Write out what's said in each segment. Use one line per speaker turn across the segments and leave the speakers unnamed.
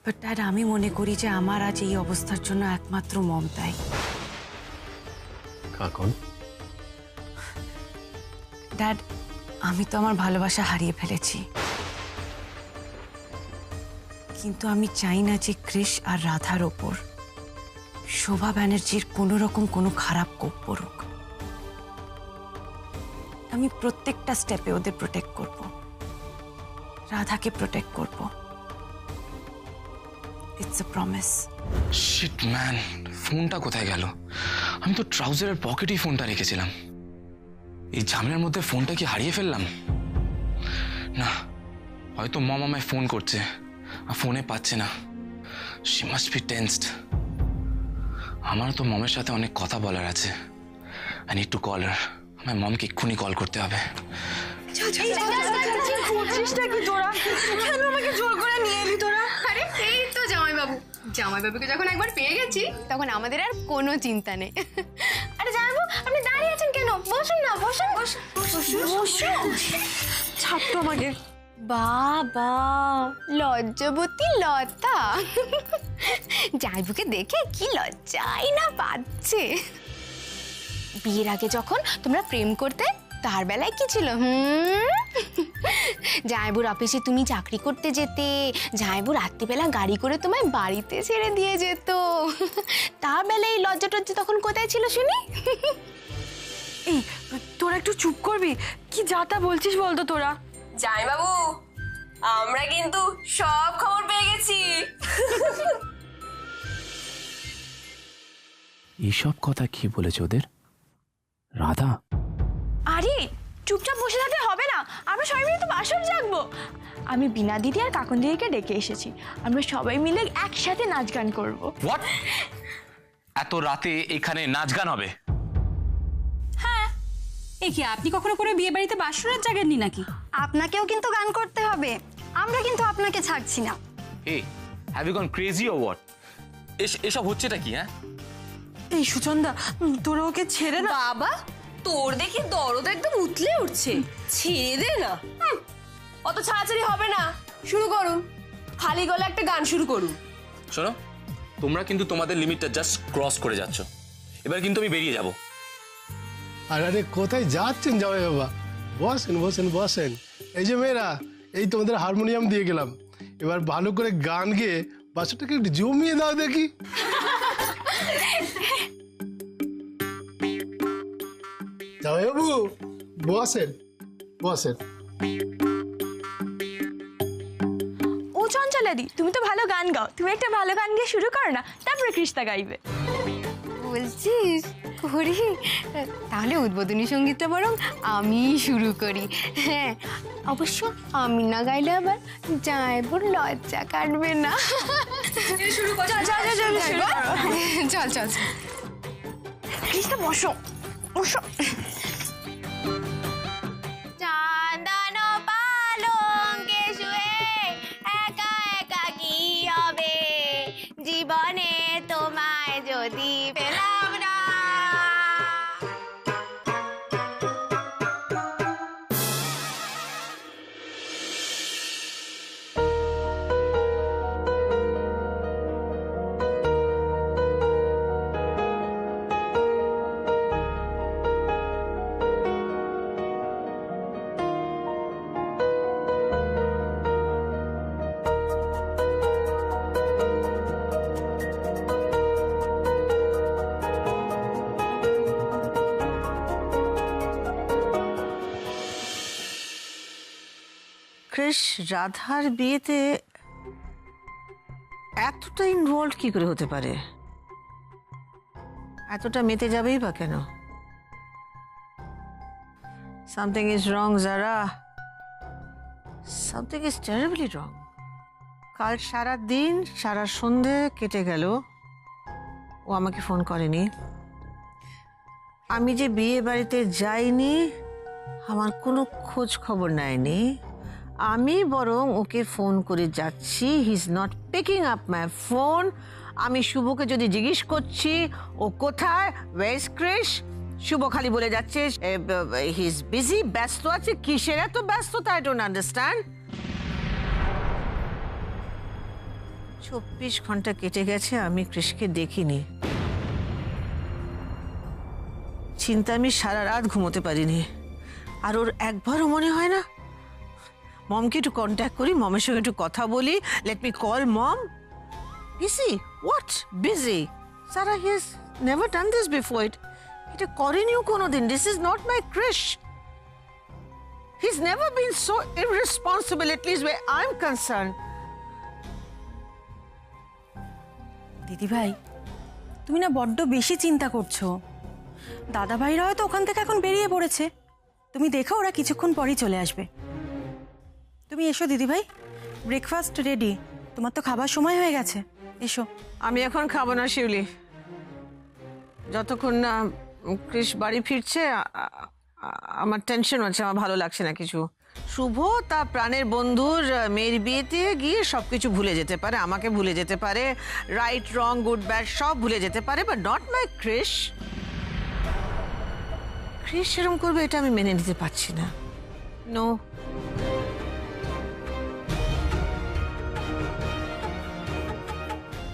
But dad, আমি মনে করি যে আমার আজ এই অবস্থার জন্য একমাত্র মমতাই।
কখন?
ড্যাড, আমি তো আমার ভালোবাসা হারিয়ে ফেলেছি, কিন্তু আমি চাই না যে কৃষ আর রাধার ওপর শোভা ব্যানার্জির কোনো রকম কোনো খারাপ কোপ পড়ুক। আমি প্রত্যেকটা স্টেপে ওদের প্রোটেক্ট করব, রাধাকে প্রোটেক্ট করব। It's a promise.
Shit man, ফোনটা কোথায় গেল? আমি তো ট্রাউজারের পকেটেই ফোনটা রেখেছিলাম। এই ঝামেলার মধ্যে ফোনটা কি হারিয়ে ফেললাম? না, হয়তো মম আমায় ফোন করছে আর ফোনে পাচ্ছে না। She must be tensed. আমার তো মমের সাথে অনেক কথা বলার আছে। I need to call her. আমার মমকে এক্ষুনি কল করতে হবে।
আরে এই তো জামাইবাবু। জামাইবাবুকে যখন একবার পেয়ে গেছি তখন আমাদের আর কোনো চিন্তা নেই। আরে জামাইবাবু, আপনি দাঁড়িয়ে আছেন কেন? বসুন না, বসুন বসুন বসুন।
ছাড়তো আমাকে।
বাবা, লজ্জাবতী লতা। জামাইবাবুকে দেখে কি লজ্জাই না পাচ্ছে। বিয়ের আগে যখন তোমরা প্রেম করতে, তার বেলায় কি ছিল? জামাইবুর অফিসে তুমি চাকরি করতে যেতে, জামাইবু রাত্রিবেলা গাড়ি করে তোমায় বাড়িতে ছেড়ে দিয়ে যেত। তার বেলায় এই লজ্জা টজ্জা তখন কোথায় ছিল শুনি?
এই, তোরা একটু চুপ করবি? কি যা তা বলছিস বলতো তোরা?
জামাইবাবু, আমরা কিন্তু সব খবর পেয়ে গেছি।
এইসব কথা কি বলেছে ওদের? রাধা?
আরে চুপচাপ বসে থাকলে হবে না, আমরা সবাই মিলে তো বাসর জাগবো। আমি বিনা দিদি আর কাকন দিদিকে ডেকে এসেছি, আমরা সবাই মিলে একসাথে নাচ গান করবো।
হোয়াট? এত রাতে এখানে নাচ গান হবে?
এ কি, আপনি কখনো করে বিয়ে বাড়িতে বাসরাত জাগেননি নাকি?
আপনাকেও কিন্তু গান করতে হবে, আমরা কিন্তু আপনাকে ছাড়ছি না।
এই, have you gone crazy or what? এসব হচ্ছেটা কি? হ্যাঁ,
এই সুচন্দা, তোরা ওকে ছেড়ে না।
বাবা, তোর দেখি দরদ একদম উতলে উঠছে। ছেড়ে দে না। অত ছাড়াছাড়ি হবে না, শুরু করুন। খালি গলা একটা গান শুরু করুন।
শোনো, তোমরা কিন্তু তোমাদের লিমিটটা জাস্ট ক্রস করে যাচ্ছ। এবার কিন্তু আমি বেরিয়ে যাব।
আরে কোথায় যাচ্ছেন জামাই বাবা? বসেন বসেন বসেন। এই যে মেয়েরা, এই তোমাদের হারমোনিয়াম দিয়ে গেলাম। এবার ভালো করে গান গেয়ে বাসাটাকে একটু জমিয়ে দাও দেখি। জামাই বাবু, বসেন বসেন।
ও চঞ্চলাদি, তুমি তো ভালো গান গাও, তুমি একটা ভালো গান গিয়ে শুরু করো না, তারপরে কৃষ্ণা গাইবে।
বলছিস করি? তাহলে উদ্বোধনী সঙ্গীতটা বরং আমি শুরু করি। হ্যাঁ, অবশ্য আমি না গাইলে আবার জামাইবুর লজ্জা কাটবে না। চল চল চল।
কৃষ্ণা বসো বসো।
চাঁদন পালঙ্কে শুয়ে একা একা কি হবে, জীবনে তোমায় যদি পেলাম না।
কৃষ রাধার বিয়েতে এতটা ইনভলভ কি করে হতে পারে? এতটা মেতে যাবেই বা কেন? সামথিং ইজ রং যারা, সামথিং ইজ টেরিবলি রং। কাল সারা দিন সারা সন্ধে কেটে গেল, ও আমাকে ফোন করেনি। আমি যে বিয়ে বাড়িতে যাইনি আমার কোনো খোঁজ খবর নেয়নি। আমি বরং ওকে ফোন করে যাচ্ছি, he is not picking up my phone. আমি শুভকে যদি জিজ্ঞেস করছি ও কোথায়, ওয়্যার ইজ কৃষ, শুভ খালি বলে যাচ্ছে হি ইজ বিজি, ব্যস্ত আছে। কিসের এত ব্যস্ততা? I don't understand. 24 ঘন্টা কেটে গেছে, আমি কৃষকে দেখিনি। চিন্তা আমি সারা রাত ঘুমোতে পারিনি। আর ওর একবারও মনে হয় না মমকে একটু কন্ট্যাক্ট করি, মমের সঙ্গে একটু কথা বলি, let me call mom. Busy? What busy? Sara he has never done this before. এটা করেনিও কোনোদিন। This is not my Krish. He's never been so irresponsible, at least where I'm concerned.
দিদিভাই, তুমি না বড্ড বেশি চিন্তা করছো। দাদা ভাইরা হয়তো ওখান থেকে এখন বেরিয়ে পড়েছে, তুমি দেখো ওরা কিছুক্ষণ পরেই চলে আসবে। তুমি এসো দিদিভাই, ব্রেকফাস্ট রেডি, তোমার তো খাবার সময় হয়ে গেছে, এসো।
আমি এখন খাবো না শিউলি, যতক্ষণ না কৃষ বাড়ি ফিরছে। আমার টেনশন হচ্ছে, আমার ভালো লাগছে না কিছু। শুভ তার প্রাণের বন্ধুর মেয়ের বিয়েতে গিয়ে সবকিছু ভুলে যেতে পারে, আমাকে ভুলে যেতে পারে, রাইট রং গুড ব্যাড সব ভুলে যেতে পারে, বাট নট মাই কৃষ। কৃষ এরকম করবে এটা আমি মেনে নিতে পারছি না। নো।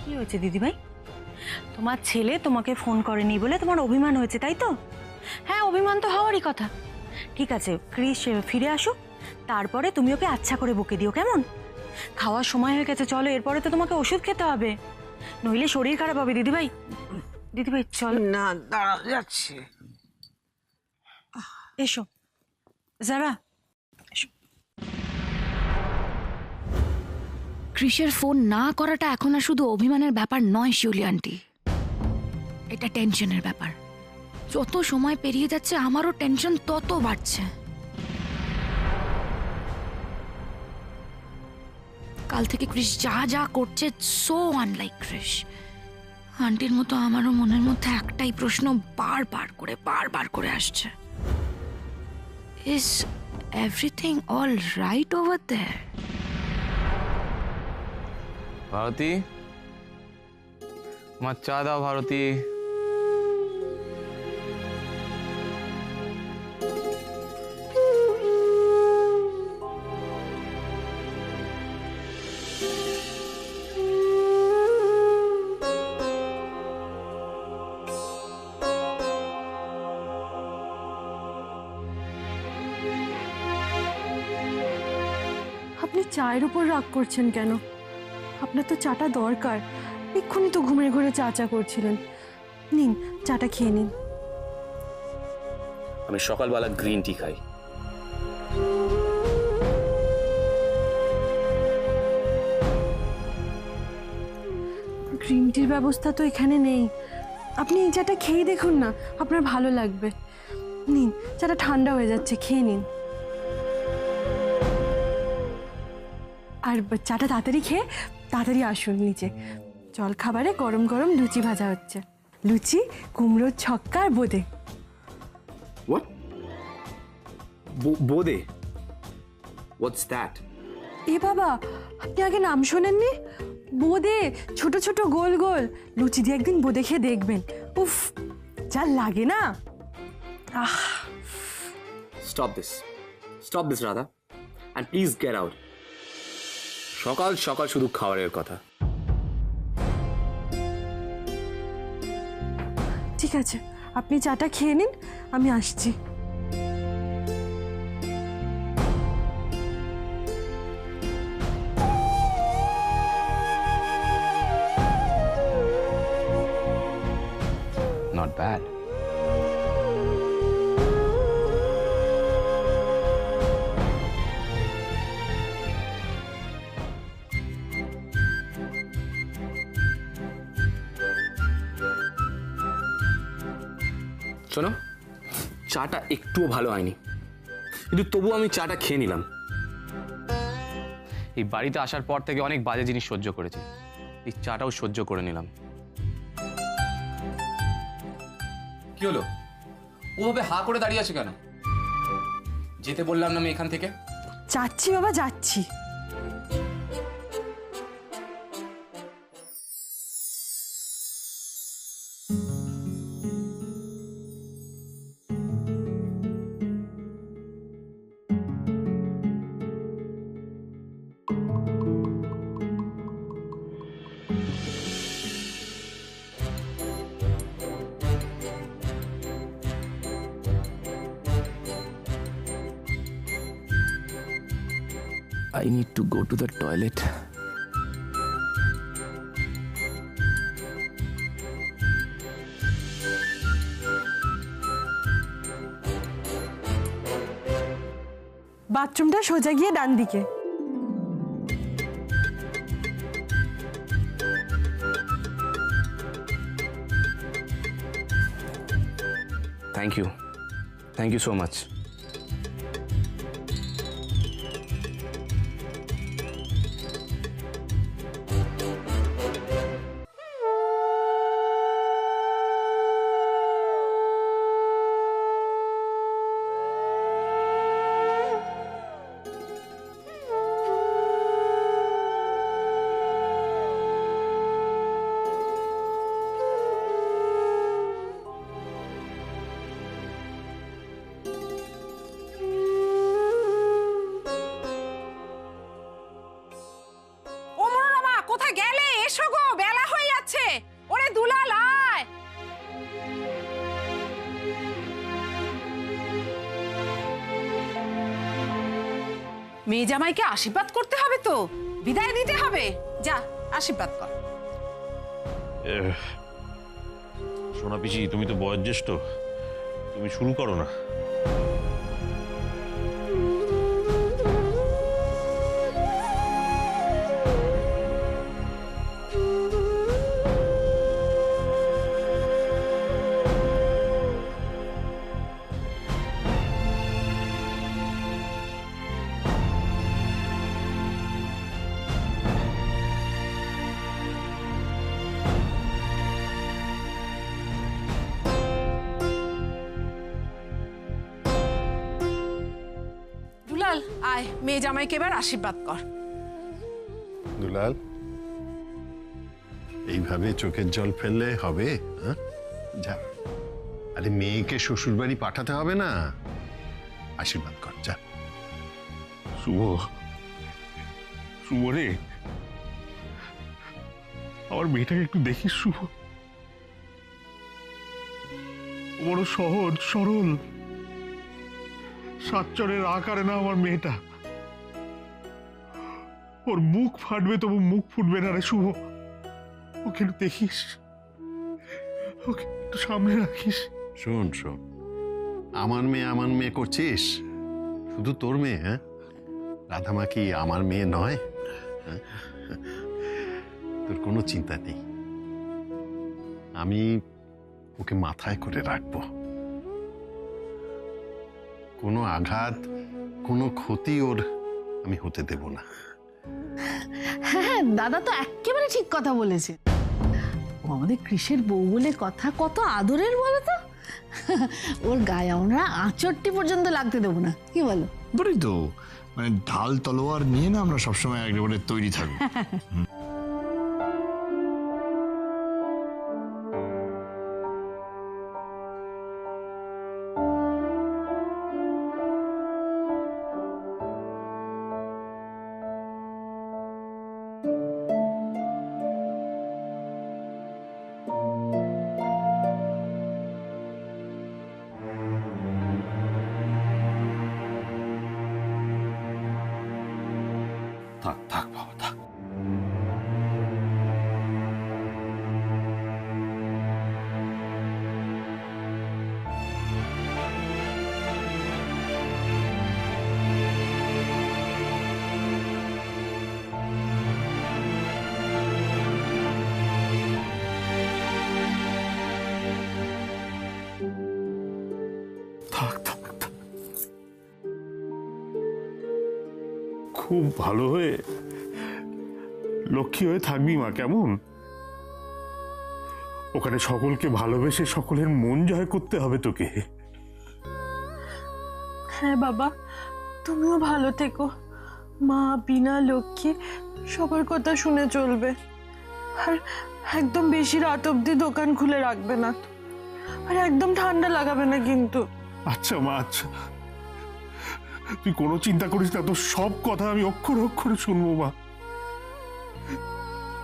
কি হয়েছে দিদিভাই? তোমার ছেলে তোমাকে ফোন করেনি বলে তোমার অভিমান হয়েছে, তাই তো? হ্যাঁ, অভিমান তো হওয়ারই কথা। ঠিক আছে, কৃষ ফিরে আসুক, তারপরে তুমি ওকে আচ্ছা করে বকে দিও, কেমন? খাওয়ার সময় হয়ে গেছে, চলো, এরপরে তো তোমাকে ওষুধ খেতে হবে, নইলে শরীর খারাপ হবে। দিদিভাই, দিদিভাই চলো
না, দাঁড়াও, যাচ্ছি।
এসো যারা, এসো।
কৃষের ফোন না করাটা এখন আর শুধু অভিমানের ব্যাপার নয় শিউলি আন্টি, এটা টেনশনের ব্যাপার। যত সময় পেরিয়ে যাচ্ছে আমারও টেনশন তত বাড়ছে। কাল থেকে কৃষ যা যা করছে, সো আনলাইক কৃষ। আন্টির মতো আমারও মনের মধ্যে একটাই প্রশ্ন বারবার করে আসছে, is everything all right over there?
Bharati, আমার চা দাও ভারতী।
আপনি চায়ের উপর রাগ করছেন কেন? আপনার তো চাটা দরকার, এক্ষুনি তো ঘুমের ঘরে চা চা করছিলেন। নিন, চাটা খেয়ে নিন।
আমি সকালবেলা গ্রিন টি খাই।
গ্রিন টির ব্যবস্থা তো এখানে নেই, আপনি এই চাটা খেয়ে দেখুন না, আপনার ভালো লাগবে। নিন, চাটা ঠান্ডা হয়ে যাচ্ছে, খেয়ে নিন। আর চাটা তাড়াতাড়ি খেয়ে তাড়াতাড়ি আসুন নিচে, জল খাবারে গরম গরম লুচি ভাজা হচ্ছে। লুচি, কুমড়োর ছক্কা আর বোঁদে।
What? বোঁদে? What's that?
এ বাবা, আপনি আগে নাম শোনেননি? বোঁদে, ছোট ছোট গোল গোল লুচি দিয়ে একদিন বোঁদে খেয়ে দেখবেন, উফ যা লাগে না। আহ,
Stop this, Radha. And please get out. সকাল সকাল শুধু খাবারের কথা।
ঠিক আছে, আপনি চাটা খেয়ে নিন, আমি আসছি।
Not bad.
শোনো, চাটা একটুও ভালো হয়নি, কিন্তু তবুও আমি চাটা খেয়ে নিলাম।
এই বাড়িতে আসার পর থেকে অনেক বাজে জিনিস সহ্য করেছি, এই চাটাও সহ্য করে নিলাম। কি হলো, ওভাবে হা করে দাঁড়িয়ে আছে কেন? যেতে বললাম না আমি এখান থেকে?
যাচ্ছি বাবা, যাচ্ছি।
I need to go to the toilet.
বাথরুমটা সোজা গিয়ে ডান দিকে।
Thank you. Thank you so much.
কোথায় গেলে? এসো গো, বেলা হয়ে যাচ্ছে। ওরে দুলাল আয়। মেয়ে জামাইকে আশীর্বাদ করতে হবে তো, বিদায় দিতে হবে। যা আশীর্বাদ কর।
সোনা পিসি, তুমি তো বয়োজ্যেষ্ঠ, তুমি শুরু করো না।
দুলাল আয়, মেয়ে জামাইকে এবার আশীর্বাদ কর।
দুলাল, এইভাবে চোখের জল ফেললে হবে? হ্যাঁ, যা। আরে মেয়েকে শ্বশুর বাড়ি পাঠাতে হবে না, আশীর্বাদ কর, যা।
শুভ, শুভ রে, আমার মেয়েটাকে একটু দেখিস শুভ। ও বড় সহজ সরল, সাতচরের আকারে না আমার মেয়েটা। ওর মুখ ফাটবে তবু মুখ ফুটবে না রে শুভ। ওকে একটু দেখিস, ওকে একটু সামনে রাখিস।
শোন শোন, আমার মেয়ে করছিস, শুধু তোর মেয়ে? হ্যাঁ, রাধামা কি আমার মেয়ে নয়? হ্যাঁ? তোর কোনো চিন্তা নেই, আমি ওকে মাথায় করে রাখবো। কোনো আঘাত, কোনো ক্ষতি ওর আমি হতে দেব না।
হ্যাঁ, দাদা তো একেবারে ঠিক কথা বলেছে। ও আমাদের কৃষের বউ বলে কথা, কত আদরের বলো তো। ওর গায়ে আমরা আঁচড়টি পর্যন্ত লাগতে দেবো না, কি বলো?
বলি তো, মানে ঢাল তলোয়ার নিয়ে না আমরা সবসময় একেবারে তৈরি থাকবো।
থাক থাক বাবা, থাক। থাক থাক থাক। খুব ভালো হয়ে লক্ষ্মী হয়ে থাকবি মা, কেমন? ওখানে সকলকে ভালোবেসে সকলের মন জয় করতে হবে তোকে।
হ্যাঁ বাবা, তুমিও ভালো থেকো। মা, বিনা, লক্ষ্মী সবার কথা শুনে চলবে। আর একদম বেশি রাত অবধি দোকান খুলে রাখবে না, আর একদম ঠান্ডা লাগাবে না কিন্তু।
আচ্ছা মা, আচ্ছা, তুই কোনো চিন্তা করিস না, তোর সব কথা আমি অক্ষরে অক্ষরে শুনবো মা।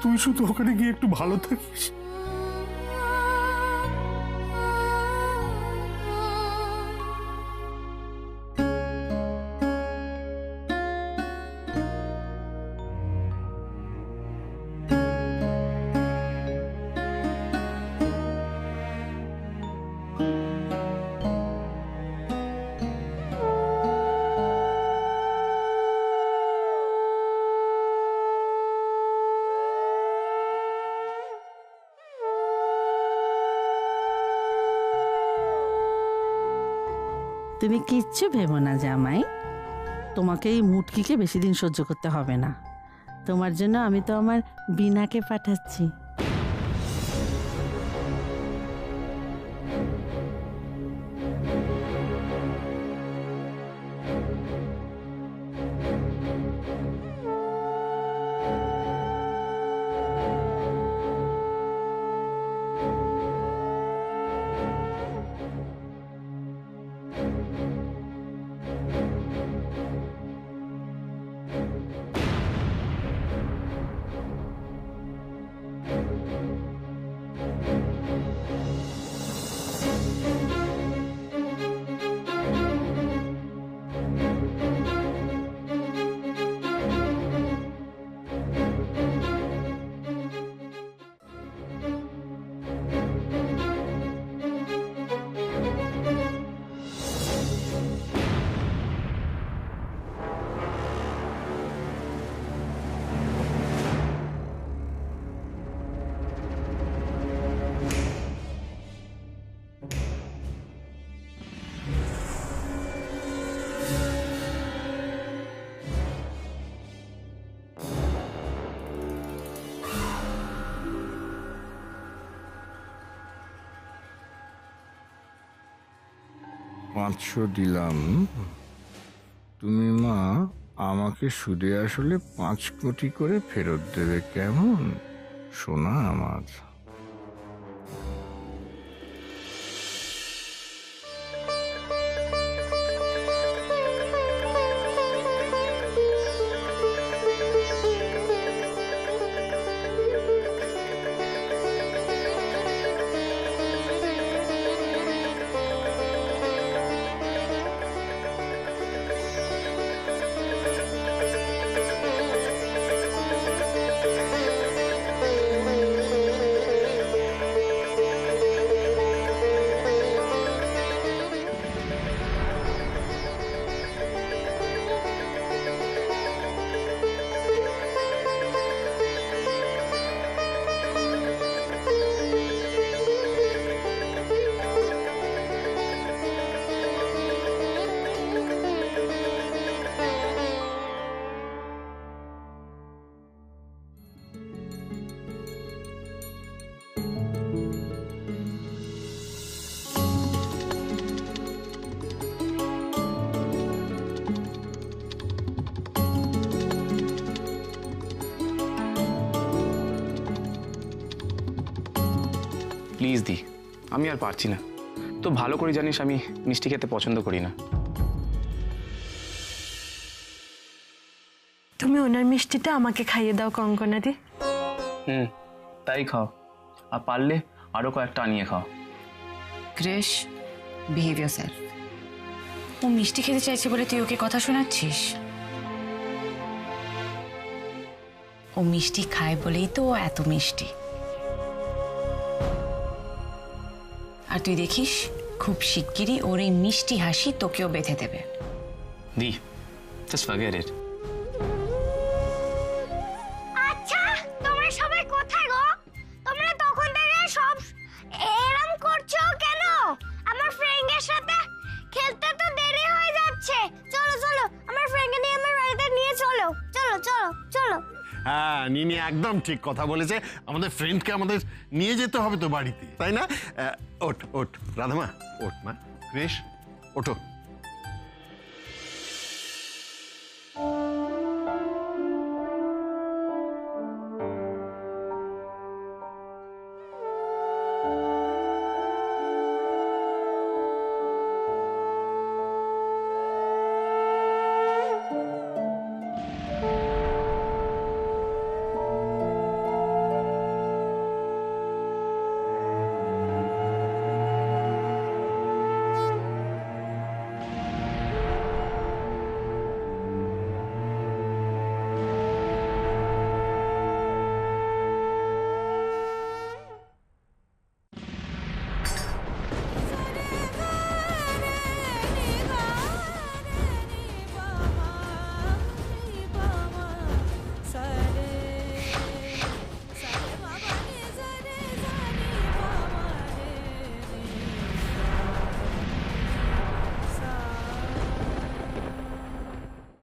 তুই শুধু ওখানে গিয়ে একটু ভালো থাকিস।
তুমি কিচ্ছু ভেবো না জামাই, তোমাকে এই মুটকিকে বেশি দিন সহ্য করতে হবে না। তোমার জন্য আমি তো আমার বিনাকে পাঠাচ্ছি।
$500 দিলাম, তুমি মা আমাকে সুদে আসলে 5 কোটি করে ফেরত দেবে, কেমন সোনা আমার?
প্লিজ দি, আমি আর পারছি না। তো ভালো করে জানিস আমি মিষ্টি খেতে পছন্দ করি না।
তুমি ওনার মিষ্টিটা আমাকে খাইয়ে দাও কঙ্কনা দি।
তাই খাও, আর পারলে আরো কয়েকটা আনিয়ে খাও।
Krrish, behave yourself. ও মিষ্টি খেতে চাইছে বলে তুই ওকে কথা শোনাচ্ছিস? ও মিষ্টি খায় বলেই তো ও এত মিষ্টি। আর তুই দেখিস খুব শিগগিরই ওর এই মিষ্টি হাসি তোকেও বেঁধে দেবে।
দি, জাস্ট ফরগেট ইট।
আচ্ছা, তোমরা সবাই কোথায় গো? তোমরা তখন থেকে সব এরম করছো কেন? আমার ফ্রেন্ডের সাথে খেলতে তো দেরি হয়ে যাচ্ছে। চলো চলো, আমার ফ্রেন্ডকে নিয়ে আমার বাড়িতে নিয়ে চলো। চলো চলো চলো।
হ্যাঁ, নিনি একদম ঠিক কথা বলেছে। আমাদের ফ্রেন্ডকে আমাদের নিয়ে যেতে হবে তো বাড়িতে, তাই না? ওঠ ওঠ রাধামা, ওঠ মা। ক্রিশ, ওঠো।